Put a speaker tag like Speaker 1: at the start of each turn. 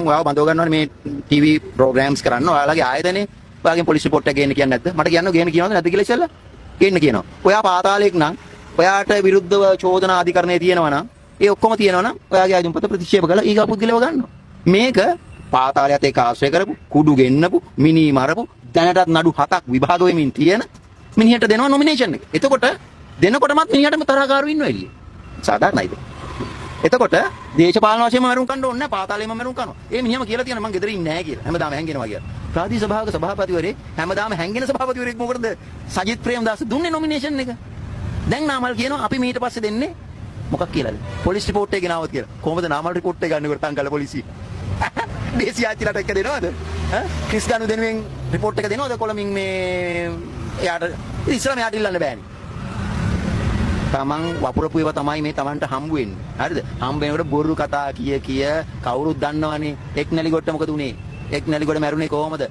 Speaker 1: ඔයාව බඳව ගන්නවනේ මේ TV programmes කරන්න. ඔයාලගේ ආයතනේ ඔයාගෙන් පොලිස් රිපෝට් එක ගේන්න කියන්නේ නැද්ද? මට කියන්න ගේන්න කියනවද නැද්ද කියලා ඉස්සෙල්ලා? ගේන්න කියනවා. ඔයා පාතාලයක් නම් ඔයාට විරුද්ධව චෝදනා අධිකරණයේ තියෙනවා නම් ඒ ඔක්කොම තියෙනවා නම් ඔයාගේ ආයුධ පොත ප්‍රතික්ෂේප කරලා ඊගා පුද්ගලව ගන්නවා. මේක පාතාලයත් එක්ක ආශ්‍රය කරපු, කුඩු ගෙන්නපු, මිනි මරපු, දැනටත් නඩු 7ක් විභාග වෙමින් තියෙන මිනිහට දෙනවා නොමිනේෂන් එක. එතකොට දෙනකොටමත් මිනිහටම තරහකාරු ඉන්නවා එළියේ. සාධාරණයිද? එතකොට දේශපාලන වශයෙන්ම මරුන් කන්න ඕනේ නැහැ, පාතාලෙම මරුන් කරනවා. ඒ මිනිහම කියලා තියෙනවා මං ගෙදර ඉන්නේ නැහැ කියලා. හැමදාම හැංගෙනවා කියලා. ප්‍රාදේශීය සභාවක සභාපතිවරේ හැමදාම හැංගෙන සභාපතිවරයෙක් මොකටද සජිත් ප්‍රේමදාස දුන්නේ නොමිනේෂන් එක? දැන් නාමල් කියනවා අපි මීට පස්සේ දෙන්නේ මොකක් කියලාද? පොලිස් රිපෝට් එක ගෙනාවොත් කියලා. කොහොමද නාමල් රිපෝට් එක ගන්නකොට තංගල පොලිසිය? දේශීය ආච්චිලට එක දෙනවද? ඈ ක්‍රිස් ගනු දෙනුවෙන් රිපෝට් එක දෙනවද කොළමින් මේ එයාට ඉස්සරම එයාට ඉල්ලන්න බෑනේ. තමන් වපුරපු ඒවා තමයි මේ තමන්ට හම්බ වෙන්නේ. හරිද? හම්බ වෙනකොට බොරු කතා කිය කවුරුත් දන්නවනේ. එක් නැලිගොඩට මොකද උනේ? එක් නැලිගොඩ මැරුණේ කොහමද?